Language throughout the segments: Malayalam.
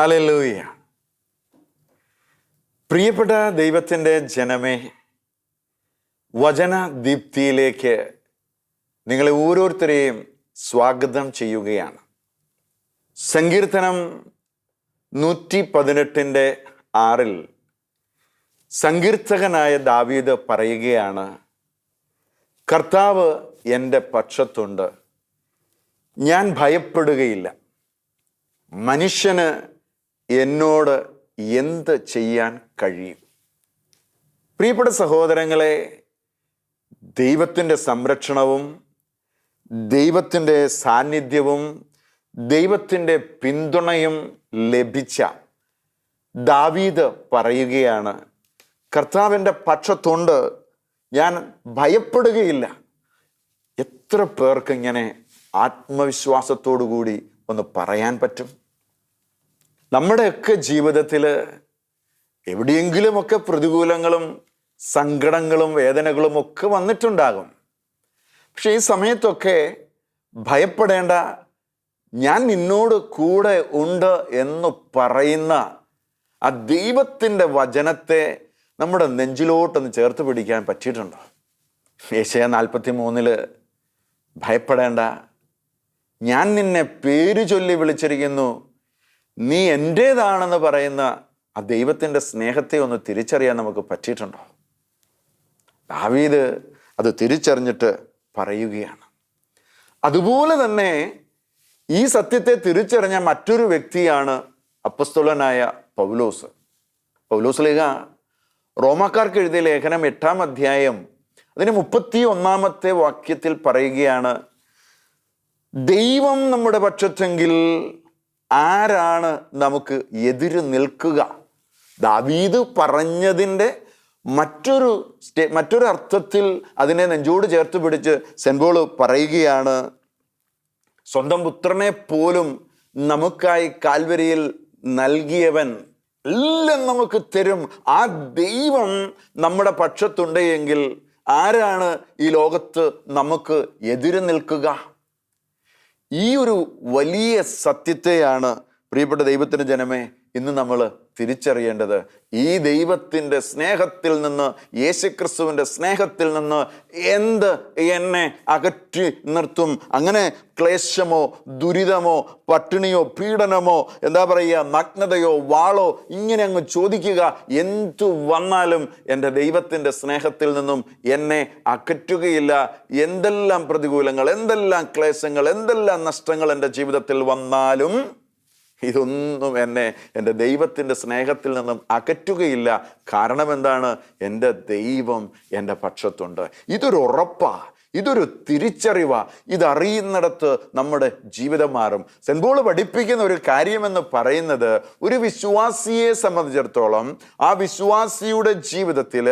ഹല്ലേലൂയ. പ്രിയപ്പെട്ട ദൈവത്തിൻ്റെ ജനമേ, വചനദീപ്തിയിലേക്ക് നിങ്ങളെ ഓരോരുത്തരെയും സ്വാഗതം ചെയ്യുകയാണ്. സങ്കീർത്തനം 118:6 സങ്കീർത്തകനായ ദാവീദ് പറയുകയാണ്, കർത്താവ് എൻ്റെ പക്ഷത്തുണ്ട്, ഞാൻ ഭയപ്പെടുകയില്ല. മനുഷ്യന് എന്നോട് എന്ത് ചെയ്യാൻ കഴിയും? പ്രിയപ്പെട്ട സഹോദരങ്ങളെ, ദൈവത്തിൻ്റെ സംരക്ഷണവും ദൈവത്തിൻ്റെ സാന്നിധ്യവും ദൈവത്തിൻ്റെ പിന്തുണയും ലഭിച്ച ദാവീദ് പറയുകയാണ്, കർത്താവിൻ്റെ പക്ഷത്തുണ്ട്, ഞാൻ ഭയപ്പെടുകയില്ല. എത്ര പേർക്ക് ഇങ്ങനെ ആത്മവിശ്വാസത്തോടു കൂടി ഒന്ന് പറയാൻ പറ്റും? നമ്മുടെയൊക്കെ ജീവിതത്തിൽ എവിടെയെങ്കിലുമൊക്കെ പ്രതികൂലങ്ങളും സങ്കടങ്ങളും വേദനകളും ഒക്കെ വന്നിട്ടുണ്ടാകും. പക്ഷെ ഈ സമയത്തൊക്കെ ഭയപ്പെടേണ്ട, ഞാൻ നിന്നോട് കൂടെ ഉണ്ട് എന്ന് പറയുന്ന ആ ദൈവത്തിൻ്റെ നമ്മുടെ നെഞ്ചിലോട്ടൊന്ന് ചേർത്ത് പിടിക്കാൻ പറ്റിയിട്ടുണ്ടോ? യെശയ്യാ 43 ഭയപ്പെടേണ്ട, ഞാൻ നിന്നെ പേര് ചൊല്ലി വിളിച്ചിരിക്കുന്നു, നീ എൻ്റേതാണെന്ന് പറയുന്ന ആ ദൈവത്തിൻ്റെ സ്നേഹത്തെ ഒന്ന് തിരിച്ചറിയാൻ നമുക്ക് പറ്റിയിട്ടുണ്ടോ? ദാവീദ് അത് തിരിച്ചറിഞ്ഞിട്ട് പറയുകയാണ്. അതുപോലെ തന്നെ ഈ സത്യത്തെ തിരിച്ചറിഞ്ഞ മറ്റൊരു വ്യക്തിയാണ് അപ്പസ്തോലനായ പൗലോസ്. പൗലോസ്ലീഹ റോമാക്കാർക്ക് എഴുതിയ ലേഖനം 8-ാം അധ്യായം അതിന് 31-ാമത്തെ വാക്യത്തിൽ പറയുകയാണ്, ദൈവം നമ്മുടെ പക്ഷത്തെങ്കിൽ ആരാണ് നമുക്ക് എതിര് നിൽക്കുക? ദാവീദ് പറഞ്ഞതിൻ്റെ മറ്റൊരു അർത്ഥത്തിൽ അതിനെ നെഞ്ചോട് ചേർത്ത് പിടിച്ച് സെന്റ് പോൾ പറയുകയാണ്, സ്വന്തം പുത്രനെ പോലും നമുക്കായി കാൽവരിയിൽ നൽകിയവൻ എല്ലാം നമുക്ക് തരും. ആ ദൈവം നമ്മുടെ പക്ഷത്തുണ്ട് എങ്കിൽ ആരാണ് ഈ ലോകത്ത് നമുക്ക് എതിര് നിൽക്കുക? ഈ ഒരു വലിയ സത്യത്തെയാണ് പ്രിയപ്പെട്ട ദൈവത്തിൻ്റെ ജനമേ ഇന്ന് നമ്മൾ തിരിച്ചറിയേണ്ടത്. ഈ ദൈവത്തിൻ്റെ സ്നേഹത്തിൽ നിന്ന്, യേശുക്രിസ്തുവിൻ്റെ സ്നേഹത്തിൽ നിന്ന് എന്ത് എന്നെ അകറ്റി നിർത്തും? അങ്ങനെ ക്ലേശമോ ദുരിതമോ പട്ടിണിയോ പീഡനമോ നഗ്നതയോ വാളോ ഇങ്ങനെ അങ്ങ് ചോദിക്കുക, എന്തു വന്നാലും എൻ്റെ ദൈവത്തിൻ്റെ സ്നേഹത്തിൽ നിന്നും എന്നെ അകറ്റുകയില്ല. എന്തെല്ലാം പ്രതികൂലങ്ങൾ, എന്തെല്ലാം ക്ലേശങ്ങൾ, എന്തെല്ലാം നഷ്ടങ്ങൾ എൻ്റെ ജീവിതത്തിൽ വന്നാലും ഇതൊന്നും എന്നെ എൻ്റെ ദൈവത്തിൻ്റെ സ്നേഹത്തിൽ നിന്നും അകറ്റുകയില്ല. കാരണം എന്താണ്? എൻ്റെ ദൈവം എൻ്റെ പക്ഷത്തുണ്ട്. ഇതൊരു ഉറപ്പാ, ഇതൊരു തിരിച്ചറിവാ. ഇതറിയുന്നിടത്ത് നമ്മുടെ ജീവിതം മാറും. സെന്റ് പോൾ പഠിപ്പിക്കുന്ന ഒരു കാര്യമെന്ന് പറയുന്നത്, ഒരു വിശ്വാസിയെ സംബന്ധിച്ചിടത്തോളം ആ വിശ്വാസിയുടെ ജീവിതത്തിൽ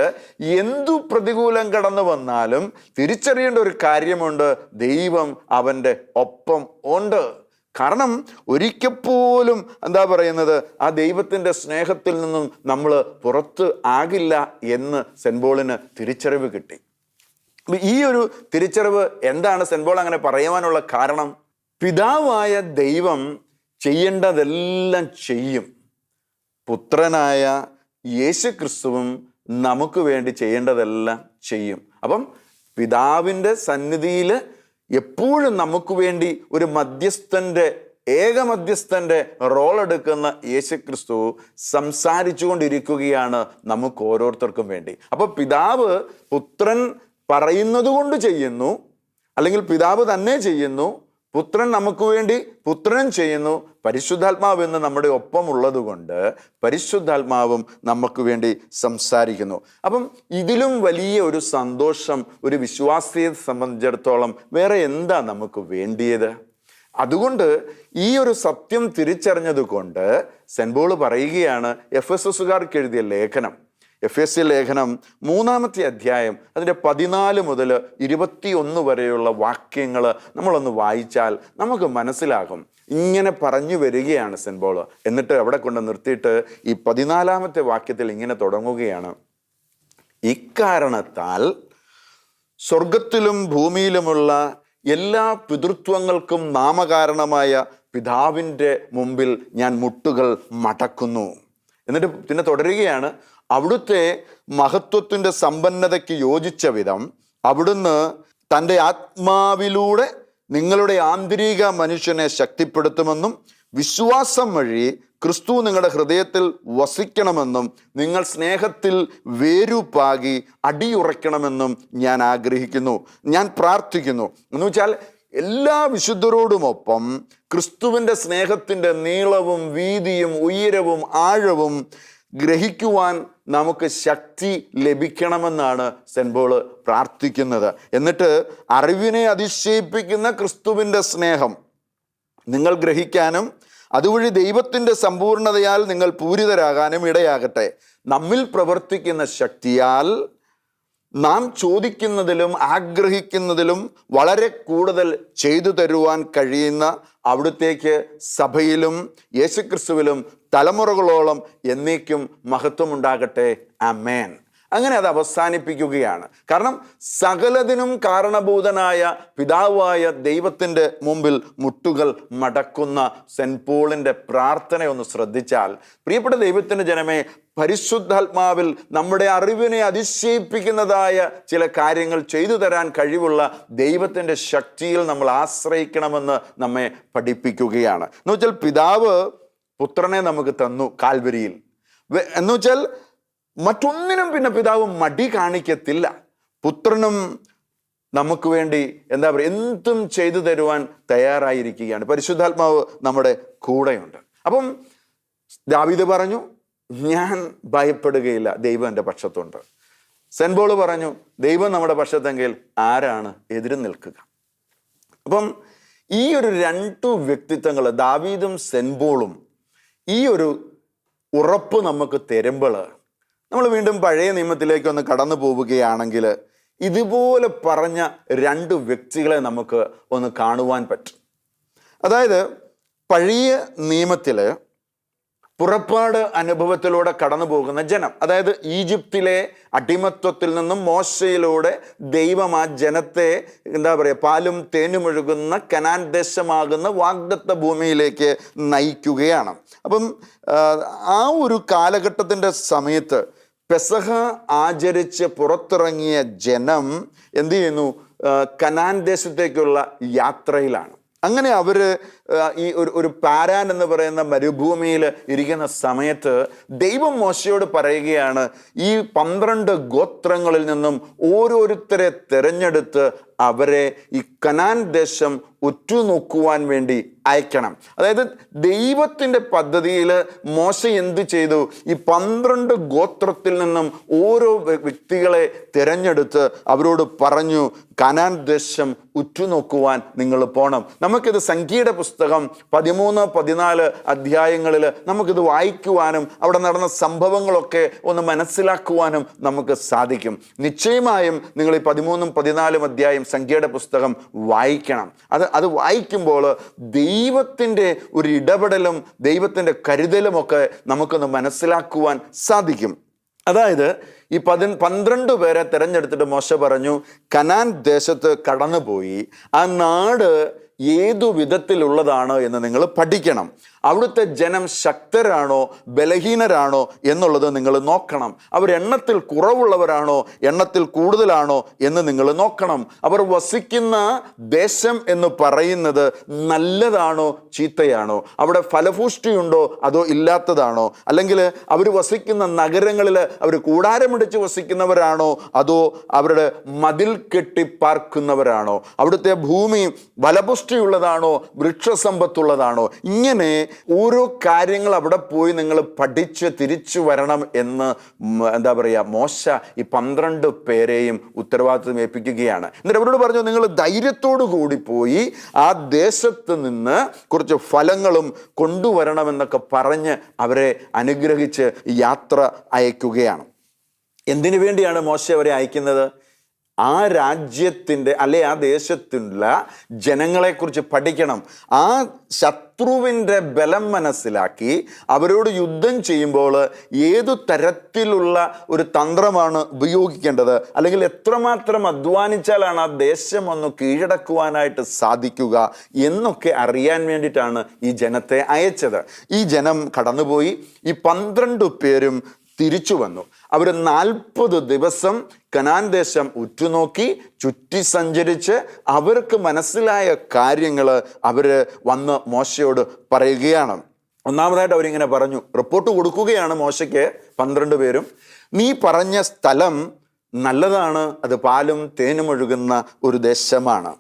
എന്തു പ്രതികൂലം കടന്നു വന്നാലും തിരിച്ചറിയേണ്ട ഒരു കാര്യമുണ്ട്, ദൈവം അവൻ്റെ ഒപ്പം ഉണ്ട്. കാരണം ഒരിക്കൽ പോലും ആ ദൈവത്തിൻ്റെ സ്നേഹത്തിൽ നിന്നും നമ്മൾ പുറത്ത് ആകില്ല എന്ന് സെന്റ് പോളിന് തിരിച്ചറിവ് കിട്ടി. ഈ ഒരു തിരിച്ചറിവ് എന്താണ് സെന്റ് പോൾ അങ്ങനെ പറയുവാനുള്ള കാരണം? പിതാവായ ദൈവം ചെയ്യേണ്ടതെല്ലാം ചെയ്യും, പുത്രനായ യേശുക്രിസ്തുവും നമുക്ക് വേണ്ടി ചെയ്യേണ്ടതെല്ലാം ചെയ്യും. അപ്പം പിതാവിൻ്റെ സന്നിധിയിൽ എപ്പോഴും നമുക്ക് വേണ്ടി ഒരു ഏക മധ്യസ്ഥൻ്റെ റോൾ എടുക്കുന്ന യേശുക്രിസ്തു സംസാരിച്ചു കൊണ്ടിരിക്കുകയാണ് നമുക്ക് ഓരോരുത്തർക്കും വേണ്ടി. അപ്പോൾ പിതാവ് പുത്രൻ പറയുന്നത് കൊണ്ട് ചെയ്യുന്നു, അല്ലെങ്കിൽ പിതാവ് തന്നെ ചെയ്യുന്നു, പുത്രൻ നമുക്ക് വേണ്ടി പുത്രൻ ചെയ്യുന്നു, പരിശുദ്ധാത്മാവ് എന്ന് നമ്മുടെ ഒപ്പം ഉള്ളത് കൊണ്ട് പരിശുദ്ധാത്മാവും നമുക്ക് വേണ്ടി സംസാരിക്കുന്നു. അപ്പം ഇതിലും വലിയ ഒരു സന്തോഷം ഒരു വിശ്വാസിയെ സംബന്ധിച്ചിടത്തോളം വേറെ എന്താ നമുക്ക് വേണ്ടിയത്? അതുകൊണ്ട് ഈ ഒരു സത്യം തിരിച്ചറിഞ്ഞത് കൊണ്ട് സെന്റ് പോൾ പറയുകയാണ്, എഫെസസുകാർക്ക് എഴുതിയ ലേഖനം, എഫെസ്യ ലേഖനം 3-ാമത്തെ അധ്യായം അതിൻ്റെ 14 മുതൽ 21 വരെയുള്ള വാക്യങ്ങൾ നമ്മളൊന്ന് വായിച്ചാൽ നമുക്ക് മനസ്സിലാകും. ഇങ്ങനെ പറഞ്ഞു വരികയാണ് സെന്റ് പോൾ. എന്നിട്ട് അവിടെ കൊണ്ട് നിർത്തിയിട്ട് ഈ 14-ാമത്തെ വാക്യത്തിൽ ഇങ്ങനെ തുടങ്ങുകയാണ്, ഇക്കാരണത്താൽ സ്വർഗത്തിലും ഭൂമിയിലുമുള്ള എല്ലാ പിതൃത്വങ്ങൾക്കും നാമകാരണമായ പിതാവിൻ്റെ മുമ്പിൽ ഞാൻ മുട്ടുകൾ മടക്കുന്നു. എന്നിട്ട് പിന്നെ തുടരുകയാണ്, അവിടുത്തെ മഹത്വത്തിൻ്റെ സമ്പന്നതയ്ക്ക് യോജിച്ച വിധം അവിടുന്ന് തൻ്റെ ആത്മാവിലൂടെ നിങ്ങളുടെ ആന്തരിക മനുഷ്യനെ ശക്തിപ്പെടുത്തുമെന്നും വിശ്വാസം വഴി ക്രിസ്തു നിങ്ങളുടെ ഹൃദയത്തിൽ വസിക്കണമെന്നും നിങ്ങൾ സ്നേഹത്തിൽ വേരുപാകി അടിയുറയ്ക്കണമെന്നും ഞാൻ ആഗ്രഹിക്കുന്നു, ഞാൻ പ്രാർത്ഥിക്കുന്നു. എന്ന് വെച്ചാൽ എല്ലാ വിശുദ്ധരോടുമൊപ്പം ക്രിസ്തുവിൻ്റെ സ്നേഹത്തിൻ്റെ നീളവും വീതിയും ഉയരവും ആഴവും ഗ്രഹിക്കുവാൻ നമുക്ക് ശക്തി ലഭിക്കണമെന്നാണ് സെന്റ് പോൾ പ്രാർത്ഥിക്കുന്നത്. എന്നിട്ട് അറിവിനെ അതിശയിപ്പിക്കുന്ന ക്രിസ്തുവിൻ്റെ സ്നേഹം നിങ്ങൾ ഗ്രഹിക്കാനും അതുവഴി ദൈവത്തിൻ്റെ സമ്പൂർണതയാൽ നിങ്ങൾ പൂരിതരാകാനും ഇടയാകട്ടെ. നമ്മിൽ പ്രവർത്തിക്കുന്ന ശക്തിയാൽ നാം ചോദിക്കുന്നതിലും ആഗ്രഹിക്കുന്നതിലും വളരെ കൂടുതൽ ചെയ്തു തരുവാൻ കഴിയുന്ന അവിടുത്തേക്ക് സഭയിലും യേശുക്രിസ്തുവിലും തലമുറകളോളം എന്നേക്കും മഹത്വമുണ്ടാകട്ടെ. ആമേൻ. അങ്ങനെ അത് അവസാനിപ്പിക്കുകയാണ്. കാരണം സകലതിനും കാരണഭൂതനായ പിതാവായ ദൈവത്തിൻ്റെ മുമ്പിൽ മുട്ടുകൾ മടക്കുന്ന സെന്റ് പോളിൻ്റെ പ്രാർത്ഥന ഒന്ന് ശ്രദ്ധിച്ചാൽ, പ്രിയപ്പെട്ട ദൈവത്തിൻ്റെ ജനമേ, പരിശുദ്ധാത്മാവിൽ നമ്മുടെ അറിവിനെ അതിശയിപ്പിക്കുന്നതായ ചില കാര്യങ്ങൾ ചെയ്തു തരാൻ കഴിവുള്ള ദൈവത്തിൻ്റെ ശക്തിയിൽ നമ്മൾ ആശ്രയിക്കണമെന്ന് നമ്മെ പഠിപ്പിക്കുകയാണ്. എന്ന് വെച്ചാൽ പിതാവ് പുത്രനെ നമുക്ക് തന്നു കാൽവരിയിൽ. എന്ന് വെച്ചാൽ മറ്റൊന്നിനും പിന്നെ പിതാവ് മടി കാണിക്കത്തില്ല. പുത്രനും നമുക്ക് വേണ്ടി എന്താ പറയുക, എന്തും ചെയ്തു തരുവാൻ തയ്യാറായിരിക്കുകയാണ്. പരിശുദ്ധാത്മാവ് നമ്മുടെ കൂടെയുണ്ട്. അപ്പം ദാവീദ് പറഞ്ഞു, ഞാൻ ഭയപ്പെടുകയില്ല, ദൈവം എൻ്റെ പക്ഷത്തുണ്ട്. സെന്റ് പോൾ പറഞ്ഞു, ദൈവം നമ്മുടെ പക്ഷത്തെങ്കിൽ ആരാണ് എതിര് നിൽക്കുക? അപ്പം ഈ ഒരു രണ്ടു വ്യക്തിത്വങ്ങൾ, ദാവീദും സെന്റ് പോളും, ഈ ഒരു ഉറപ്പ് നമുക്ക് തരുമ്പോൾ നമ്മൾ വീണ്ടും പഴയ നിയമത്തിലേക്ക് ഒന്ന് കടന്നു പോവുകയാണെങ്കിൽ ഇതുപോലെ പറഞ്ഞ രണ്ട് വ്യക്തികളെ നമുക്ക് ഒന്ന് കാണുവാൻ പറ്റും. അതായത് പഴയ നിയമത്തിൽ പുറപ്പാട് അനുഭവത്തിലൂടെ കടന്നു പോകുന്ന ജനം, അതായത് ഈജിപ്തിലെ അടിമത്വത്തിൽ നിന്നും മോശയിലൂടെ ദൈവം ആ ജനത്തെ എന്താ പറയുക, പാലും തേനും ഒഴുകുന്ന കനാൻ ദേശമാകുന്ന വാഗ്ദത്ത ഭൂമിയിലേക്ക് നയിക്കുകയാണ്. അപ്പം ആ ഒരു കാലഘട്ടത്തിൻ്റെ സമയത്ത് പെസഹ ആചരിച്ച് പുറത്തിറങ്ങിയ ജനം എന്ത് ചെയ്യുന്നു? കനാൻ ദേശത്തേക്കുള്ള യാത്രയിലാണ്. അങ്ങനെ അവർ ഈ ഒരു പാരാൻ എന്ന് പറയുന്ന മരുഭൂമിയിൽ ഇരിക്കുന്ന സമയത്ത് ദൈവം മോശയോട് പറയുകയാണ്, ഈ 12 ഗോത്രങ്ങളിൽ നിന്നും ഓരോരുത്തരെ തിരഞ്ഞെടുത്ത് അവരെ ഈ കനാൻ ദേശം ഉറ്റുനോക്കുവാൻ വേണ്ടി അയക്കണം. അതായത് ദൈവത്തിൻ്റെ പദ്ധതിയിൽ മോശ എന്ത് ചെയ്തു? ഈ 12 ഗോത്രത്തിൽ നിന്നും ഓരോ വ്യക്തികളെ തിരഞ്ഞെടുത്ത് അവരോട് പറഞ്ഞു, കനാൻ ദേശം ഉറ്റുനോക്കുവാൻ നിങ്ങൾ പോകണം. നമുക്കിത് സംഖ്യയുടെ പുസ്തകം 13, 14 അധ്യായങ്ങളിൽ നമുക്കിത് വായിക്കുവാനും അവിടെ നടന്ന സംഭവങ്ങളൊക്കെ ഒന്ന് മനസ്സിലാക്കുവാനും നമുക്ക് സാധിക്കും. നിശ്ചയമായും നിങ്ങൾ ഈ 13, 14 അധ്യായം സംഖ്യയുടെ പുസ്തകം വായിക്കണം. അത് വായിക്കുമ്പോൾ ദൈവത്തിൻ്റെ ഒരു ഇടപെടലും ദൈവത്തിൻ്റെ കരുതലുമൊക്കെ നമുക്കൊന്ന് മനസ്സിലാക്കുവാൻ സാധിക്കും. അതായത് ഈ 12 പേരെ തിരഞ്ഞെടുത്തിട്ട് മോശ പറഞ്ഞു, കനാൻ ദേശത്ത് കടന്നുപോയി ആ നാട് ഏതു വിധത്തിലുള്ളതാണ് എന്ന് നിങ്ങൾ പഠിക്കണം. അവിടുത്തെ ജനം ശക്തരാണോ ബലഹീനരാണോ എന്നുള്ളത് നിങ്ങൾ നോക്കണം. അവർ എണ്ണത്തിൽ കുറവുള്ളവരാണോ എണ്ണത്തിൽ കൂടുതലാണോ എന്ന് നിങ്ങൾ നോക്കണം. അവർ വസിക്കുന്ന ദേശം എന്ന് പറയുന്നത് നല്ലതാണോ ചീത്തയാണോ? അവിടെ ഫലപുഷ്ടിയുണ്ടോ അതോ ഇല്ലാത്തതാണോ? അല്ലെങ്കിൽ അവർ വസിക്കുന്ന നഗരങ്ങളിൽ അവർ കൂടാരമിടിച്ച് വസിക്കുന്നവരാണോ അതോ അവരുടെ മതിൽ കെട്ടി പാർക്കുന്നവരാണോ? അവിടുത്തെ ഭൂമി ഫലപുഷ്ടിയുള്ളതാണോ വൃക്ഷസമ്പത്തുള്ളതാണോ? ഇങ്ങനെ ഓരോ കാര്യങ്ങൾ അവിടെ പോയി നിങ്ങൾ പഠിച്ച് തിരിച്ചു വരണം എന്ന് എന്താ പറയുക, മോശ ഈ 12 പേരെയും ഉത്തരവാദിത്വം ഏൽപ്പിക്കുകയാണ്. എന്നിട്ട് അവരോട് പറഞ്ഞു, നിങ്ങൾ ധൈര്യത്തോടു കൂടി പോയി ആ ദേശത്ത് നിന്ന് കുറച്ച് ഫലങ്ങളും കൊണ്ടുവരണമെന്നൊക്കെ പറഞ്ഞ് അവരെ അനുഗ്രഹിച്ച് യാത്ര അയക്കുകയാണ്. എന്തിനു വേണ്ടിയാണ് മോശ അവരെ അയക്കുന്നത്? ആ രാജ്യത്തിൻ്റെ ആ ദേശത്തുള്ള ജനങ്ങളെക്കുറിച്ച് പഠിക്കണം. ആ ശത്രുവിൻ്റെ ബലം മനസ്സിലാക്കി അവരോട് യുദ്ധം ചെയ്യുമ്പോൾ ഏതു തരത്തിലുള്ള ഒരു തന്ത്രമാണ് ഉപയോഗിക്കേണ്ടത്, അല്ലെങ്കിൽ എത്രമാത്രം അധ്വാനിച്ചാലാണ് ആ ദേശം ഒന്ന് കീഴടക്കുവാനായിട്ട് സാധിക്കുക എന്നൊക്കെ അറിയാൻ വേണ്ടിയിട്ടാണ് ഈ ജനത്തെ അയച്ചത്. ഈ ജനം കടന്നുപോയി. ഈ 12 പേരും തിരിച്ചു വന്നു. അവർ 40 ദിവസം കനാൻ ദേശം ഉറ്റുനോക്കി, ചുറ്റി സഞ്ചരിച്ച് അവർക്ക് മനസ്സിലായ കാര്യങ്ങൾ അവർ വന്ന് മോശയോട് പറയുകയാണ്. ഒന്നാമതായിട്ട് അവരിങ്ങനെ പറഞ്ഞു, റിപ്പോർട്ട് കൊടുക്കുകയാണ് മോശയ്ക്ക് 12 പേരും. നീ പറഞ്ഞ സ്ഥലം നല്ലതാണ്, അത് പാലും തേനും ഒഴുകുന്ന ഒരു ദേശമാണ്.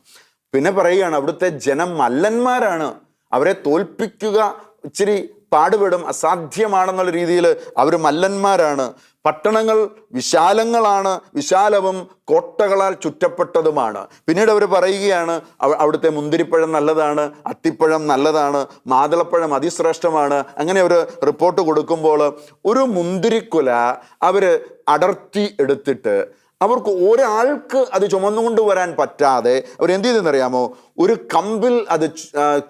പിന്നെ പറയുകയാണ്, അവിടുത്തെ ജനം മല്ലന്മാരാണ്, അവരെ തോൽപ്പിക്കുക ഇച്ചിരി പാടുപെടും, അസാധ്യമാണെന്നുള്ള രീതിയിൽ അവർ മല്ലന്മാരാണ്. പട്ടണങ്ങൾ വിശാലങ്ങളാണ്, വിശാലവും കോട്ടകളാൽ ചുറ്റപ്പെട്ടതുമാണ്. പിന്നീട് അവർ പറയുകയാണ്, അവിടുത്തെ മുന്തിരിപ്പഴം നല്ലതാണ്, അത്തിപ്പഴം നല്ലതാണ്, മാതളപ്പഴം അതിശ്രേഷ്ഠമാണ്. അങ്ങനെ ഒരു റിപ്പോർട്ട് കൊടുക്കുമ്പോൾ ഒരു മുന്തിരിക്കുല അവർ അടർത്തി എടുത്തിട്ട് അവർക്ക് ഒരാൾക്ക് അത് ചുമന്നുകൊണ്ട് വരാൻ പറ്റാതെ അവരെന്ത് ചെയ്തെന്നറിയാമോ? ഒരു കമ്പിൽ അത്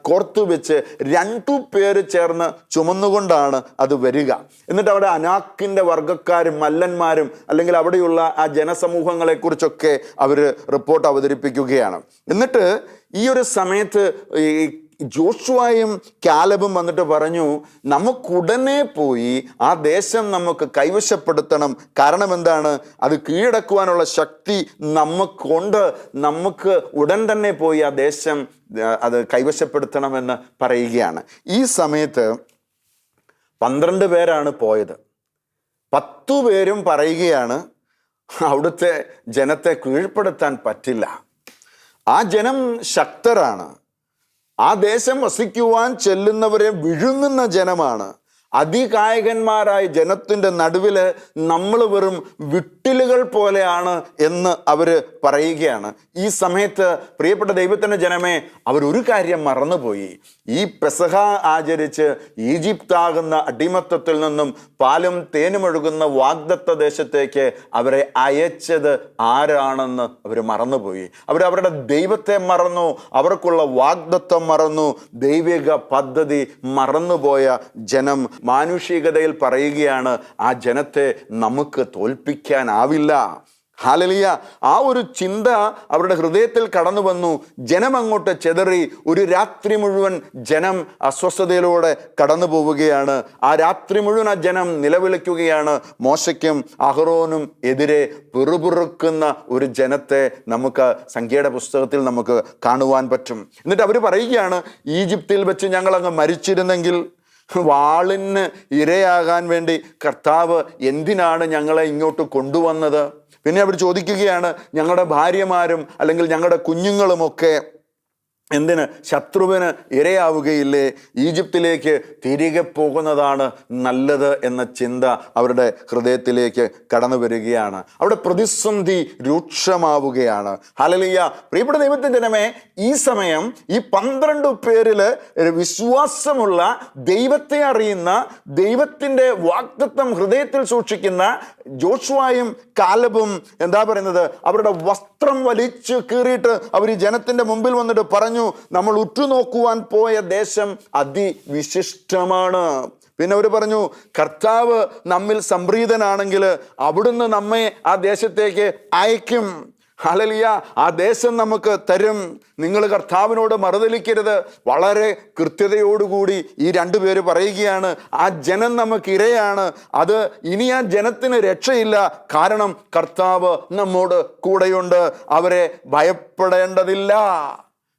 കോർത്തു വെച്ച് 2 പേര് ചേർന്ന് ചുമന്നുകൊണ്ടാണ് അത് വരിക. എന്നിട്ട് അവിടെ അനാക്കിൻ്റെ വർഗ്ഗക്കാരും മല്ലന്മാരും അല്ലെങ്കിൽ അവിടെയുള്ള ആ ജനസമൂഹങ്ങളെക്കുറിച്ചൊക്കെ അവർ റിപ്പോർട്ട് അവതരിപ്പിക്കുകയാണ്. എന്നിട്ട് ഈ ഒരു സമയത്ത് ഈ ജോഷുവയും കാലബും വന്നിട്ട് പറഞ്ഞു, നമുക്കുടനെ പോയി ആ ദേശം നമുക്ക് കൈവശപ്പെടുത്തണം. കാരണം എന്താണ്? അത് കീഴടക്കുവാനുള്ള ശക്തി നമുക്കുണ്ട്. നമുക്ക് ഉടൻ തന്നെ പോയി ആ ദേശം അത് കൈവശപ്പെടുത്തണമെന്ന് പറയുകയാണ്. ഈ സമയത്ത് 12 പേരാണ് പോയത്. 10 പേരും പറയുകയാണ്, അവിടുത്തെ ജനത്തെ കീഴ്പ്പെടുത്താൻ പറ്റില്ല. ആ ജനം ശക്തരാണ്. ആ ദേശം വസിക്കുവാൻ ചെല്ലുന്നവരെ വിഴുങ്ങുന്ന ജനമാണ്. അതികായകന്മാരായ ജനത്തിൻ്റെ നടുവിൽ നമ്മൾ വെറും വിട്ടിലുകൾ പോലെയാണ് എന്ന് അവർ പറയുകയാണ്. ഈ സമയത്ത് പ്രിയപ്പെട്ട ദൈവത്തിൻ്റെ ജനമേ, അവരൊരു കാര്യം മറന്നുപോയി. ഈ പെസഹ ആചരിച്ച് ഈജിപ്താകുന്ന അടിമത്തത്തിൽ നിന്നും പാലും തേനും ഒഴുകുന്ന വാഗ്ദത്ത ദേശത്തേക്ക് അവരെ അയച്ചത് ആരാണെന്ന് അവർ മറന്നുപോയി. അവരവരുടെ ദൈവത്തെ മറന്നു, അവർക്കുള്ള വാഗ്ദത്തം മറന്നു, ദൈവിക പദ്ധതി മറന്നുപോയ ജനം. മാനുഷികതയിൽ പറയുകയാണ്, ആ ജനത്തെ നമുക്ക് തോൽപ്പിക്കാനാവില്ല. ഹല്ലേലൂയ. ആ ഒരു ചിന്ത അവരുടെ ഹൃദയത്തിൽ കടന്നു വന്നു. ജനം അങ്ങോട്ട് ചെതറി. ഒരു രാത്രി മുഴുവൻ ജനം അസ്വസ്ഥതയിലൂടെ കടന്നു പോവുകയാണ്. ആ രാത്രി മുഴുവൻ ആ ജനം നിലവിളിക്കുകയാണ്. മോശയ്ക്കും അഹ്റോനും എതിരെ പിറുപിറുക്കുന്ന ഒരു ജനത്തെ നമുക്ക് സംഖ്യയുടെ പുസ്തകത്തിൽ നമുക്ക് കാണുവാൻ പറ്റും. എന്നിട്ട് അവർ പറയുകയാണ്, ഈജിപ്തിൽ വെച്ച് ഞങ്ങൾ അങ്ങ് മരിച്ചിരുന്നെങ്കിൽ, വാളിന് ഇരയാകാൻ വേണ്ടി കർത്താവ് എന്തിനാണ് ഞങ്ങളെ ഇങ്ങോട്ട് കൊണ്ടുവന്നത്? പിന്നെ അവർ ചോദിക്കുകയാണ്, ഞങ്ങളുടെ ഭാര്യമാരും അല്ലെങ്കിൽ ഞങ്ങളുടെ കുഞ്ഞുങ്ങളുമൊക്കെ എന്തിന് ശത്രുവിന് ഇരയാവുകയില്ലേ? ഈജിപ്തിലേക്ക് തിരികെ പോകുന്നതാണ് നല്ലത് എന്ന ചിന്ത അവരുടെ ഹൃദയത്തിലേക്ക് കടന്നു വരികയാണ്. അവിടെ പ്രതിസന്ധി രൂക്ഷമാവുകയാണ്. ഹല്ലേലൂയ. പ്രിയപ്പെട്ട ദൈവത്തിൻ്റെ ജനമേ, ഈ സമയം ഈ 12 പേരിൽ വിശ്വാസമുള്ള, ദൈവത്തെ അറിയുന്ന, ദൈവത്തിൻ്റെ വാഗ്ദത്തം ഹൃദയത്തിൽ സൂക്ഷിക്കുന്ന ജോഷുവയും കാലബും എന്താ പറയുന്നത്? അവരുടെ വസ്ത്രം വലിച്ചു കീറിയിട്ട് അവർ ഈ ജനത്തിൻ്റെ മുമ്പിൽ വന്നിട്ട് പറഞ്ഞു, നമ്മൾ ഉറ്റുനോക്കുവാൻ പോയ ദേശം അതിവിശിഷ്ടമാണ്. പിന്നെ അവർ പറഞ്ഞു, കർത്താവ് നമ്മിൽ സംപ്രീതനാണെങ്കിൽ അവിടുന്ന് നമ്മെ ആ ദേശത്തേക്ക് അയക്കും. ഹല്ലേലൂയ. ആ ദേശം നമുക്ക് തരും. നിങ്ങൾ കർത്താവിനോട് മറുതലിക്കരുത്. വളരെ കൃത്യതയോടുകൂടി ഈ 2 പേര് പറയുകയാണ്, ആ ജനം നമുക്ക് ഇരയാണ്. അത് ഇനി ആ ജനത്തിന് രക്ഷയില്ല. കാരണം കർത്താവ് നമ്മോട് കൂടെയുണ്ട്. അവരെ ഭയപ്പെടേണ്ടതില്ല.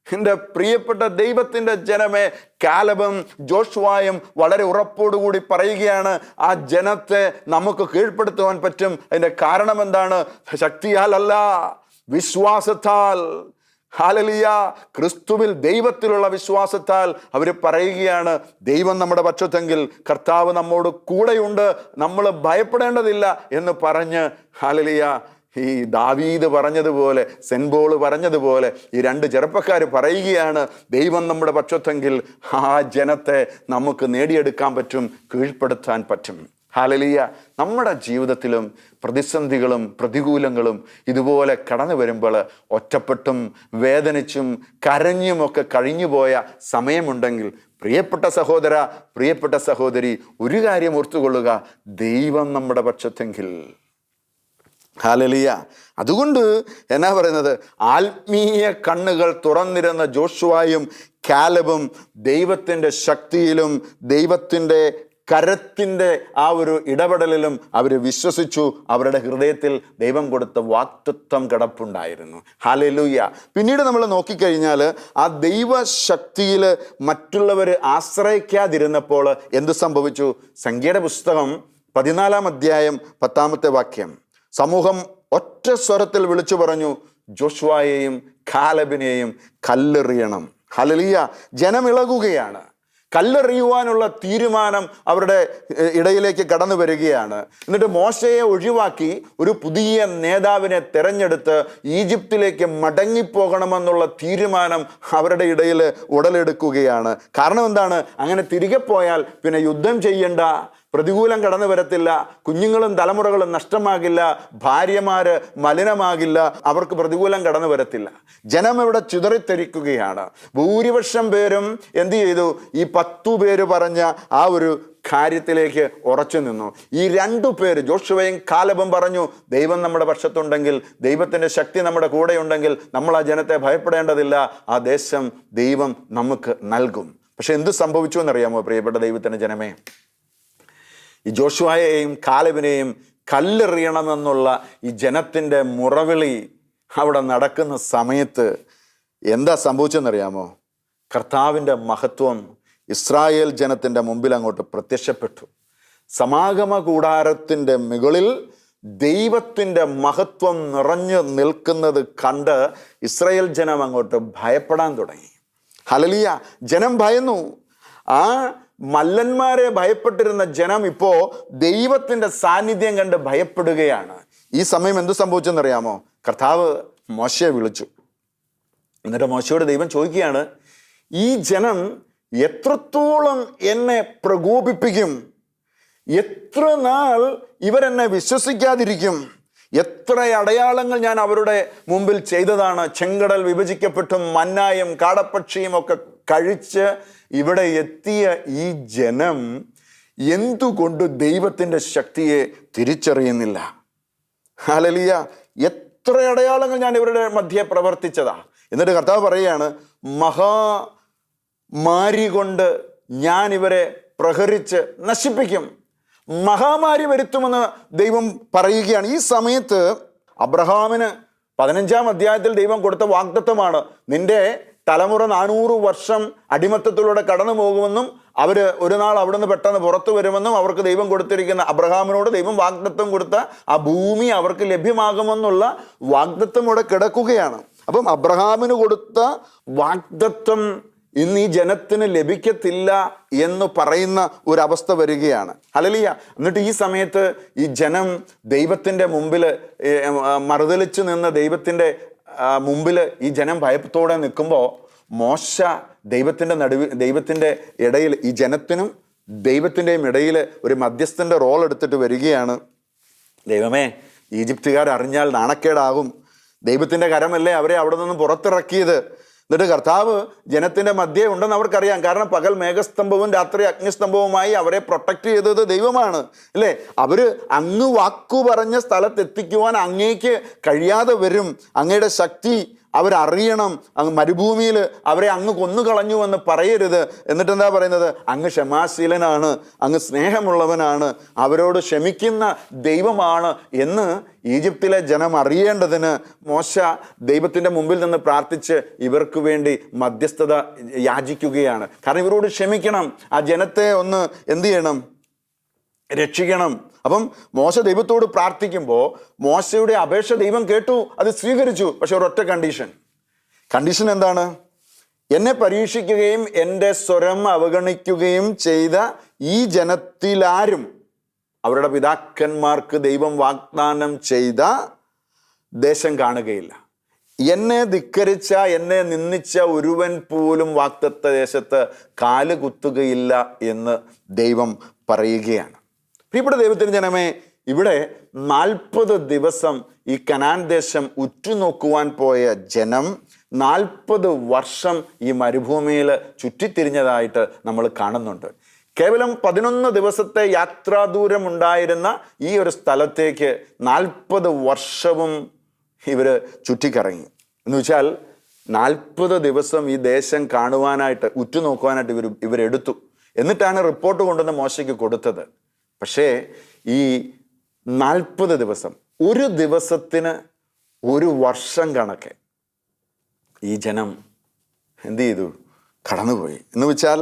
എൻ്റെ പ്രിയപ്പെട്ട ദൈവത്തിൻ്റെ ജനമേ, കാലബും ജോഷുവയും വളരെ ഉറപ്പോടുകൂടി പറയുകയാണ്, ആ ജനത്തെ നമുക്ക് കീഴ്പ്പെടുത്തുവാൻ പറ്റും. അതിൻ്റെ കാരണം എന്താണ്? ശക്തിയാൽ അല്ല, വിശ്വാസത്താൽ. ഹല്ലേലൂയ. ക്രിസ്തുവിൽ, ദൈവത്തിലുള്ള വിശ്വാസത്താൽ അവർ പറയുകയാണ്, ദൈവം നമ്മുടെ പക്ഷത്തെങ്കിൽ കർത്താവ് നമ്മോട് കൂടെയുണ്ട്, നമ്മൾ ഭയപ്പെടേണ്ടതില്ല എന്ന് പറഞ്ഞ്, ഹല്ലേലൂയ, ഈ ദാവീദ് പറഞ്ഞതുപോലെ, സെന്റ് പോൾ പറഞ്ഞതുപോലെ ഈ 2 ചെറുപ്പക്കാർ പറയുകയാണ്, ദൈവം നമ്മുടെ പക്ഷത്തെങ്കിൽ ആ ജനത്തെ നമുക്ക് നേടിയെടുക്കാൻ പറ്റും, കീഴ്പ്പെടുത്താൻ പറ്റും. ഹല്ലേലൂയ. നമ്മുടെ ജീവിതത്തിലും പ്രതിസന്ധികളും പ്രതികൂലങ്ങളും ഇതുപോലെ കടന്നു വരുമ്പോൾ ഒറ്റപ്പെട്ടും വേദനിച്ചും കരഞ്ഞുമൊക്കെ കഴിഞ്ഞുപോയ സമയമുണ്ടെങ്കിൽ പ്രിയപ്പെട്ട സഹോദര, പ്രിയപ്പെട്ട സഹോദരി, ഒരു കാര്യം ഓർത്തുകൊള്ളുക, ദൈവം നമ്മുടെ പക്ഷത്തെങ്കിൽ. ഹല്ലേലൂയ. അതുകൊണ്ട് എന്നാ പറയുന്നത്, ആത്മീയ കണ്ണുകൾ തുറന്നിരുന്ന ജോഷുവയും കാലബും ദൈവത്തിൻ്റെ ശക്തിയിലും ദൈവത്തിൻ്റെ കരത്തിൻ്റെ ആ ഒരു ഇടപെടലിലും അവർ വിശ്വസിച്ചു. അവരുടെ ഹൃദയത്തിൽ ദൈവം കൊടുത്ത വാഗ്ദത്തം കിടപ്പുണ്ടായിരുന്നു. ഹല്ലേലൂയ. പിന്നീട് നമ്മൾ നോക്കിക്കഴിഞ്ഞാൽ ആ ദൈവശക്തിയിൽ മറ്റുള്ളവർ ആശ്രയിക്കാതിരുന്നപ്പോൾ എന്ത് സംഭവിച്ചു? സംഖ്യയുടെ പുസ്തകം 14 അധ്യായം 10 വാക്യം. സമൂഹം ഒറ്റ സ്വരത്തിൽ വിളിച്ചു പറഞ്ഞു, ജോഷുവയെയും കാലബിനെയും കല്ലെറിയണം. ഹല്ലേലൂയ. ജനം ഇളകുകയാണ്. കല്ലെറിയുവാനുള്ള തീരുമാനം അവരുടെ ഇടയിലേക്ക് കടന്നു വരികയാണ്. എന്നിട്ട് മോശയെ ഒഴിവാക്കി ഒരു പുതിയ നേതാവിനെ തെരഞ്ഞെടുത്ത് ഈജിപ്തിലേക്ക് മടങ്ങിപ്പോകണമെന്നുള്ള തീരുമാനം അവരുടെ ഇടയിൽ ഉടലെടുക്കുകയാണ്. കാരണം എന്താണ്? അങ്ങനെ തിരികെ പോയാൽ പിന്നെ യുദ്ധം ചെയ്യണ്ട, പ്രതികൂലം കടന്നു വരത്തില്ല, കുഞ്ഞുങ്ങളും തലമുറകളും നഷ്ടമാകില്ല, ഭാര്യമാര് മലിനമാകില്ല, അവർക്ക് പ്രതികൂലം കടന്നു വരത്തില്ല. ജനം ഇവിടെ ചിതറിത്തെരിക്കുകയാണ്. ഭൂരിപക്ഷം പേരും എന്ത് ചെയ്തു? ഈ 10 പേര് പറഞ്ഞ ആ ഒരു കാര്യത്തിലേക്ക് ഉറച്ചു നിന്നു. ഈ 2 പേര് ജോഷുവയും കാലബും പറഞ്ഞു, ദൈവം നമ്മുടെ പക്ഷത്തുണ്ടെങ്കിൽ, ദൈവത്തിൻ്റെ ശക്തി നമ്മുടെ കൂടെയുണ്ടെങ്കിൽ നമ്മൾ ആ ജനത്തെ ഭയപ്പെടേണ്ടതില്ല, ആ ദേശം ദൈവം നമുക്ക് നൽകും. പക്ഷെ എന്ത് സംഭവിച്ചു എന്നറിയാമോ പ്രിയപ്പെട്ട ദൈവത്തിൻ്റെ ജനമേ? ഈ ജോഷുവയെയും കാലബിനെയും കല്ലെറിയണമെന്നുള്ള ഈ ജനത്തിൻ്റെ മുറവിളി അവിടെ നടക്കുന്ന സമയത്ത് എന്താ സംഭവിച്ചെന്നറിയാമോ? കർത്താവിൻ്റെ മഹത്വം ഇസ്രായേൽ ജനത്തിൻ്റെ മുമ്പിൽ അങ്ങോട്ട് പ്രത്യക്ഷപ്പെട്ടു. സമാഗമ കൂടാരത്തിൻ്റെ മുകളിൽ ദൈവത്തിൻ്റെ മഹത്വം നിറഞ്ഞു നിൽക്കുന്നത് കണ്ട് ഇസ്രായേൽ ജനം അങ്ങോട്ട് ഭയപ്പെടാൻ തുടങ്ങി. ഹല്ലേലൂയ. ജനം ഭയന്നു. ആ മല്ലന്മാരെ ഭയപ്പെട്ടിരുന്ന ജനം ഇപ്പോ ദൈവത്തിൻ്റെ സാന്നിധ്യം കണ്ട് ഭയപ്പെടുകയാണ്. ഈ സമയം എന്ത് സംഭവിച്ചെന്നറിയാമോ? കർത്താവ് മോശയെ വിളിച്ചു. എന്നിട്ട് മോശയോട് ദൈവം ചോദിക്കുകയാണ്, ഈ ജനം എത്രത്തോളം എന്നെ പ്രകോപിപ്പിക്കും? എത്ര നാൾ ഇവരെന്നെ വിശ്വസിക്കാതിരിക്കും? എത്ര അടയാളങ്ങൾ ഞാൻ അവരുടെ മുമ്പിൽ ചെയ്തതാണ്. ചെങ്കടൽ വിഭജിക്കപ്പെട്ടും മന്നായും കാടപ്പക്ഷിയും ഒക്കെ കഴിച്ച് ഇവിടെ എത്തിയ ഈ ജനം എന്തുകൊണ്ട് ദൈവത്തിൻ്റെ ശക്തിയെ തിരിച്ചറിയുന്നില്ല? ഹല്ലേലൂയ. എത്ര അടയാളങ്ങൾ ഞാൻ ഇവരുടെ മധ്യേ പ്രവർത്തിച്ചതാ. എന്നിട്ട് കർത്താവ് പറയുകയാണ്, മഹാമാരി കൊണ്ട് ഞാൻ ഇവരെ പ്രഹരിച്ച് നശിപ്പിക്കും. മഹാമാരി വരുത്തുമെന്ന് ദൈവം പറയുകയാണ്. ഈ സമയത്ത് അബ്രഹാമിന് 15 അധ്യായത്തിൽ ദൈവം കൊടുത്ത വാഗ്ദത്തമാണ്, നിന്റെ തലമുറ 400 വർഷം അടിമത്തത്തിലൂടെ കടന്നു പോകുമെന്നും അവർ ഒരു നാൾ അവിടെ നിന്ന് പെട്ടെന്ന് പുറത്തു വരുമെന്നും അവർക്ക് ദൈവം കൊടുത്തിരിക്കുന്ന, അബ്രഹാമിനോട് ദൈവം വാഗ്ദത്തം കൊടുത്ത ആ ഭൂമി അവർക്ക് ലഭ്യമാകുമെന്നുള്ള വാഗ്ദത്തം ഇവിടെ കിടക്കുകയാണ്. അപ്പം അബ്രഹാമിന് കൊടുത്ത വാഗ്ദത്തം ഇന്ന് ഈ ജനത്തിന് ലഭിക്കത്തില്ല എന്ന് പറയുന്ന ഒരവസ്ഥ വരികയാണ്. ഹല്ലേലൂയ. എന്നിട്ട് ഈ സമയത്ത് ഈ ജനം ദൈവത്തിൻ്റെ മുമ്പിൽ മറുതലിച്ച് നിന്ന് ദൈവത്തിൻ്റെ മുമ്പിൽ ഈ ജനം ഭയത്തോടെ നിൽക്കുമ്പോൾ മോശ ദൈവത്തിൻ്റെ ഇടയിൽ, ഈ ജനത്തിനും ദൈവത്തിൻ്റെയും ഇടയിൽ ഒരു മധ്യസ്ഥൻ്റെ റോൾ എടുത്തിട്ട് വരികയാണ്. ദൈവമേ, ഈജിപ്തുകാർ അറിഞ്ഞാൽ നാണക്കേടാകും. ദൈവത്തിൻ്റെ കരമല്ലേ അവരെ അവിടെ നിന്ന് പുറത്തിറക്കിയത്. എന്നിട്ട് കർത്താവ് ജനത്തിൻ്റെ മധ്യേ ഉണ്ടെന്ന് അവർക്കറിയാം. കാരണം പകൽ മേഘസ്തംഭവും രാത്രി അഗ്നിസ്തംഭവുമായി അവരെ പ്രൊട്ടക്റ്റ് ചെയ്തത് ദൈവമാണ്, അല്ലേ? അവർ അങ്ങ് വാക്കു പറഞ്ഞ സ്ഥലത്തെത്തിക്കുവാൻ അങ്ങേക്ക് കഴിയാതെ വരും. അങ്ങയുടെ ശക്തി അവരറിയണം. അങ്ങ് മരുഭൂമിയിൽ അവരെ അങ്ങ് കൊന്നുകളഞ്ഞു എന്ന് പറയരുത്. എന്നിട്ട് എന്താ പറയുന്നത്? അങ്ങ് ക്ഷമാശീലനാണ്, അങ്ങ് സ്നേഹമുള്ളവനാണ്, അവരോട് ക്ഷമിക്കുന്ന ദൈവമാണ് എന്ന് ഈജിപ്തിലെ ജനം അറിയേണ്ടതിന് മോശ ദൈവത്തിൻ്റെ മുമ്പിൽ നിന്ന് പ്രാർത്ഥിച്ച് ഇവർക്ക് വേണ്ടി മധ്യസ്ഥത യാചിക്കുകയാണ്. കാരണം ഇവരോട് ക്ഷമിക്കണം, ആ ജനത്തെ ഒന്ന് എന്ത് ചെയ്യണം? രക്ഷിക്കണം. അപ്പം മോശ ദൈവത്തോട് പ്രാർത്ഥിക്കുമ്പോൾ മോശയുടെ അപേക്ഷ ദൈവം കേട്ടു, അത് സ്വീകരിച്ചു. പക്ഷെ ഒരൊറ്റ കണ്ടീഷൻ എന്താണ്? എന്നെ പരീക്ഷിക്കുകയും എൻ്റെ സ്വരം അവഗണിക്കുകയും ചെയ്ത ഈ ജനത്തിലാരും അവരുടെ പിതാക്കന്മാർക്ക് ദൈവം വാഗ്ദാനം ചെയ്ത ദേശം കാണുകയില്ല. എന്നെ ധിക്കരിച്ച, എന്നെ നിന്ദിച്ച ഒരുവൻ പോലും വാഗ്ദത്ത ദേശത്ത് കാല് കുത്തുകയില്ല എന്ന് ദൈവം പറയുകയാണ്. പ്രിയപ്പെട്ട ദൈവത്തിന് ജനമേ, ഇവിടെ 40 ദിവസം ഈ കനാൻ ദേശം ഉറ്റുനോക്കുവാൻ പോയ ജനം 40 വർഷം ഈ മരുഭൂമിയിൽ ചുറ്റിത്തിരിഞ്ഞതായിട്ട് നമ്മൾ കാണുന്നുണ്ട്. കേവലം 11 ദിവസത്തെ യാത്രാദൂരം ഉണ്ടായിരുന്ന ഈ ഒരു സ്ഥലത്തേക്ക് 40 വർഷവും ഇവര് ചുറ്റിക്കറങ്ങി. എന്ന് വെച്ചാൽ 40 ദിവസം ഈ ദേശം കാണുവാനായിട്ട്, ഉറ്റുനോക്കുവാനായിട്ട് ഇവരെടുത്തു. എന്നിട്ടാണ് റിപ്പോർട്ട് കൊണ്ടുവന്ന് മോശയ്ക്ക് കൊടുത്തത്. പക്ഷേ ഈ 40 ദിവസം, ഒരു ദിവസത്തിന് 1 വർഷം കണക്കെ ഈ ജനം എന്ത് ചെയ്തു? കടന്നുപോയി. എന്ന് വെച്ചാൽ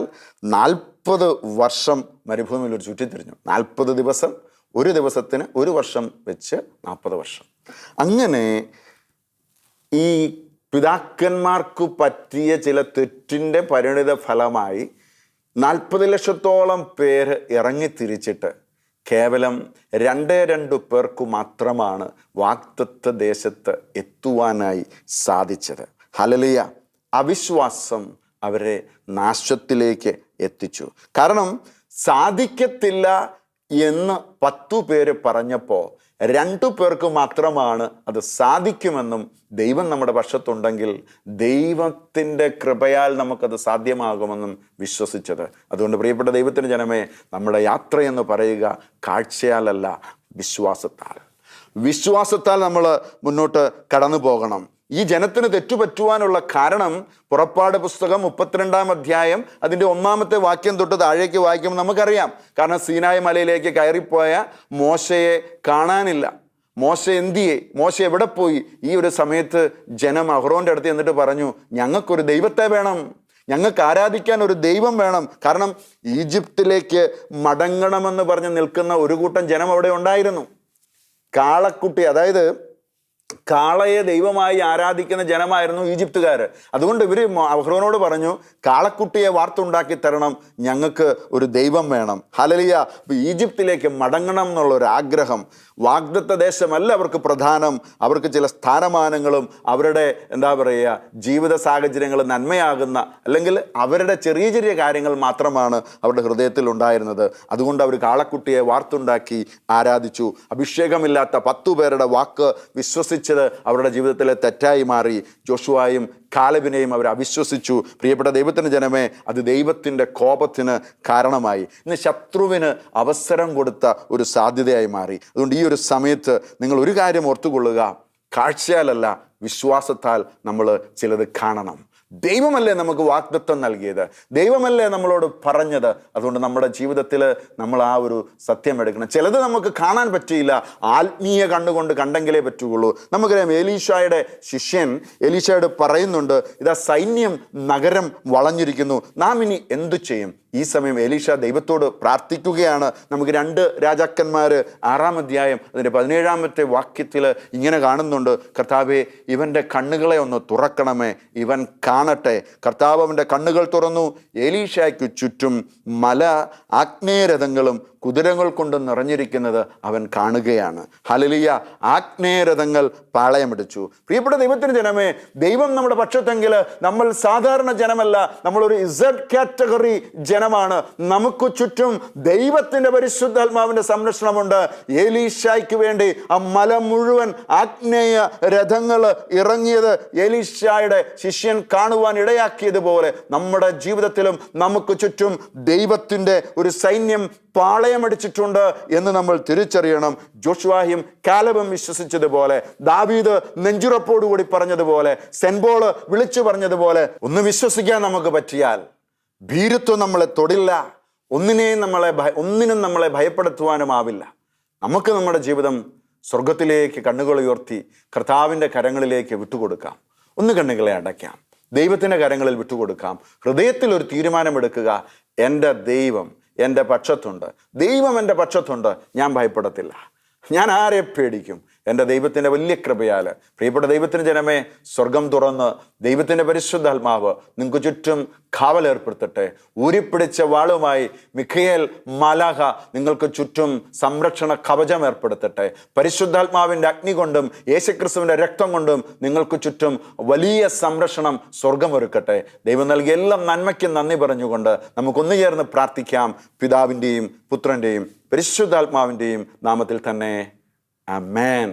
40 വർഷം മരുഭൂമിയിൽ ഒരു ചുറ്റിത്തിരിഞ്ഞു. 40 ദിവസം, ഒരു ദിവസത്തിന് 1 വർഷം വെച്ച് 40 വർഷം. അങ്ങനെ ഈ പിതാക്കന്മാർക്ക് പറ്റിയ ചില തെറ്റിൻ്റെ പരിണിത ഫലമായി 40 ലക്ഷത്തോളം പേര് ഇറങ്ങിത്തിരിച്ചിട്ട് കേവലം 2 പേർക്ക് മാത്രമാണ് വാഗ്ദത്ത ദേശത്ത് എത്തുവാനായി സാധിച്ചത്. ഹല്ലേലൂയ. അവിശ്വാസം അവരെ നാശത്തിലേക്ക് എത്തിച്ചു. കാരണം സാധിക്കത്തില്ല എന്ന് 10 പേര് പറഞ്ഞപ്പോൾ 2 പേർക്ക് മാത്രമാണ് അത് സാധിക്കുമെന്നും ദൈവം നമ്മുടെ പക്ഷത്തുണ്ടെങ്കിൽ ദൈവത്തിൻ്റെ കൃപയാൽ നമുക്കത് സാധ്യമാകുമെന്നും വിശ്വസിച്ചത്. അതുകൊണ്ട് പ്രിയപ്പെട്ട ദൈവത്തിന് ജനമേ, നമ്മുടെ യാത്രയെന്ന് പറയുക കാഴ്ചയാലല്ല, വിശ്വാസത്താൽ. വിശ്വാസത്താൽ നമ്മൾ മുന്നോട്ട് കടന്നു പോകണം. ഈ ജനത്തിന് തെറ്റുപറ്റുവാനുള്ള കാരണം പുറപ്പാട് പുസ്തകം 32-ാം അധ്യായം അതിൻ്റെ 1-ാമത്തെ വാക്യം തൊട്ട് താഴേക്ക് വായിക്കുമ്പോൾ നമുക്കറിയാം. കാരണം സീനായ് മലയിലേക്ക് കയറിപ്പോയ മോശയെ കാണാനില്ല. മോശ എന്തിയെ? മോശ എവിടെ പോയി? ഈ ഒരു സമയത്ത് ജനം അഹ്റോൻ്റെ അടുത്ത് എന്നിട്ട് പറഞ്ഞു, ഞങ്ങൾക്കൊരു ദൈവത്തെ വേണം, ഞങ്ങൾക്ക് ആരാധിക്കാൻ ഒരു ദൈവം വേണം. കാരണം ഈജിപ്തിലേക്ക് മടങ്ങണമെന്ന് പറഞ്ഞ് നിൽക്കുന്ന ഒരു കൂട്ടം ജനം അവിടെ ഉണ്ടായിരുന്നു. കാളക്കുട്ടി, അതായത് കാളയെ ദൈവമായി ആരാധിക്കുന്ന ജനമായിരുന്നു ഈജിപ്തുകാർ. അതുകൊണ്ട് ഇവർ അഹ്റോനോട് പറഞ്ഞു, കാളക്കുട്ടിയെ വാർത്തുണ്ടാക്കി തരണം, ഞങ്ങൾക്ക് ഒരു ദൈവം വേണം. ഹല്ലേലൂയ. അപ്പോൾ ഈജിപ്തിലേക്ക് മടങ്ങണം എന്നുള്ളൊരു ആഗ്രഹം. വാഗ്ദത്ത ദേശമല്ല അവർക്ക് പ്രധാനം. അവർക്ക് ചില സ്ഥാനമാനങ്ങളും അവരുടെ ജീവിത സാഹചര്യങ്ങൾ നന്മയാകുന്ന, അല്ലെങ്കിൽ അവരുടെ ചെറിയ ചെറിയ കാര്യങ്ങൾ മാത്രമാണ് അവരുടെ ഹൃദയത്തിൽ ഉണ്ടായിരുന്നത്. അതുകൊണ്ട് അവർ കാളക്കുട്ടിയെ വാർത്തുണ്ടാക്കി ആരാധിച്ചു. അഭിഷേകമില്ലാത്ത 10 പേരുടെ വാക്ക് വിശ്വസിച്ചത് അവരുടെ ജീവിതത്തിലെ തെറ്റായി മാറി. ജോഷുവായും കാലബിനെയും അവർ അവിശ്വസിച്ചു. പ്രിയപ്പെട്ട ദൈവത്തിന് ജനമേ, അത് ദൈവത്തിൻ്റെ കോപത്തിന് കാരണമായി. ഇന്ന് ശത്രുവിന് അവസരം കൊടുത്ത ഒരു സാധ്യതയായി മാറി. അതുകൊണ്ട് ഈ ഒരു സമയത്ത് നിങ്ങൾ ഒരു കാര്യം ഓർത്തുകൊള്ളുക, കാഴ്ചയാലല്ല വിശ്വാസത്താൽ നമ്മൾ ചിലത് കാണണം. ദൈവമല്ലേ നമുക്ക് വാഗ്ദത്തം നൽകിയത്, ദൈവമല്ലേ നമ്മളോട് പറഞ്ഞത്. അതുകൊണ്ട് നമ്മുടെ ജീവിതത്തിൽ നമ്മൾ ആ ഒരു സത്യം എടുക്കണം. ചിലത് നമുക്ക് കാണാൻ പറ്റിയില്ല, ആത്മീയ കണ്ണുകൊണ്ട് കണ്ടെങ്കിലേ പറ്റുകയുള്ളൂ. നമുക്കറിയാം, എലീശായുടെ ശിഷ്യൻ എലീശായോട് പറയുന്നുണ്ട്, ഇതാ സൈന്യം നഗരം വളഞ്ഞിരിക്കുന്നു, നാം ഇനി എന്തു ചെയ്യും? ഈ സമയം എലീശ ദൈവത്തോട് പ്രാർത്ഥിക്കുകയാണ്. നമുക്ക് 2 രാജാക്കന്മാർ 6-ാം അധ്യായം അതിൻ്റെ 17-ാമത്തെ വാക്യത്തിൽ ഇങ്ങനെ കാണുന്നുണ്ട്, കർത്താവേ, ഇവൻ്റെ കണ്ണുകളെ ഒന്ന് തുറക്കണമേ, ഇവൻ കാണട്ടെ. കർത്താവ് അവൻ്റെ കണ്ണുകൾ തുറന്നു. എലീശയ്ക്ക് ചുറ്റും മല ആഗ്നേയരഥങ്ങളും കുതിരകൾ കൊണ്ട് നിറഞ്ഞിരിക്കുന്നത് അവൻ കാണുകയാണ്. ഹല്ലേലൂയ. ആഗ്നേയരഥങ്ങൾ പാളയമടിച്ചു. പ്രിയപ്പെട്ട ദൈവത്തിന് ജനമേ, ദൈവം നമ്മുടെ പക്ഷത്തെങ്കിൽ നമ്മൾ സാധാരണ ജനമല്ല, നമ്മളൊരു ഇസഡ് കാറ്റഗറി ജനമാണ്. നമുക്ക് ചുറ്റും ദൈവത്തിൻ്റെ പരിശുദ്ധാത്മാവിൻ്റെ സംരക്ഷണമുണ്ട്. എലീശായ്ക്ക് വേണ്ടി ആ മല മുഴുവൻ ആഗ്നേയ രഥങ്ങൾ ഇറങ്ങിയത് എലീശായുടെ ശിഷ്യൻ കാണുവാൻ ഇടയാക്കിയതുപോലെ നമ്മുടെ ജീവിതത്തിലും നമുക്ക് ചുറ്റും ദൈവത്തിൻ്റെ ഒരു സൈന്യം പാളയമടിച്ചിട്ടുണ്ട് എന്ന് നമ്മൾ തിരിച്ചറിയണം. ജോഷുവായും കാലബും വിശ്വസിച്ചതുപോലെ, ദാവീദ് നെഞ്ചുറപ്പോടുകൂടി പറഞ്ഞതുപോലെ, സെൻബോൾ വിളിച്ചു പറഞ്ഞതുപോലെ, ഒന്ന് വിശ്വസിക്കാൻ നമുക്ക് പറ്റിയാൽ ഭീരുത്വം നമ്മളെ തൊടില്ല, ഒന്നിനും നമ്മളെ ഭയപ്പെടുത്തുവാനുമാവില്ല. നമുക്ക് നമ്മുടെ ജീവിതം സ്വർഗത്തിലേക്ക് കണ്ണുകൾ ഉയർത്തി കർത്താവിൻ്റെ കരങ്ങളിലേക്ക് വിട്ടുകൊടുക്കാം. ഒന്ന് കണ്ണുകളെ അടയ്ക്കാം, ദൈവത്തിൻ്റെ കരങ്ങളിൽ വിട്ടുകൊടുക്കാം. ഹൃദയത്തിൽ ഒരു തീരുമാനമെടുക്കുക, എൻ്റെ ദൈവം എൻ്റെ പക്ഷത്തുണ്ട്, ദൈവം എൻ്റെ പക്ഷത്തുണ്ട്, ഞാൻ ഭയപ്പെടത്തില്ല, ഞാൻ ആരെ പേടിക്കും? എൻ്റെ ദൈവത്തിൻ്റെ വലിയ കൃപയാൽ. പ്രിയപ്പെട്ട ദൈവത്തിന് ജനമേ, സ്വർഗം തുറന്ന് ദൈവത്തിൻ്റെ പരിശുദ്ധാത്മാവ് നിങ്ങൾക്ക് ചുറ്റും കാവലേർപ്പെടുത്തട്ടെ. ഊരിപ്പിടിച്ച വാളുമായി മിഖയേൽ മാലാഖ നിങ്ങൾക്ക് ചുറ്റും സംരക്ഷണ കവചം ഏർപ്പെടുത്തട്ടെ. പരിശുദ്ധാത്മാവിൻ്റെ അഗ്നി കൊണ്ടും യേശുക്രിസ്തുവിൻ്റെ രക്തം കൊണ്ടും നിങ്ങൾക്ക് ചുറ്റും വലിയ സംരക്ഷണം സ്വർഗം ഒരുക്കട്ടെ. ദൈവം നൽകിയ എല്ലാം നന്മയ്ക്ക് നന്ദി പറഞ്ഞുകൊണ്ട് നമുക്കൊന്നു ചേർന്ന് പ്രാർത്ഥിക്കാം. പിതാവിൻ്റെയും പുത്രൻ്റെയും പരിശുദ്ധാത്മാവിൻ്റെയും നാമത്തിൽ തന്നെ ആമേൻ.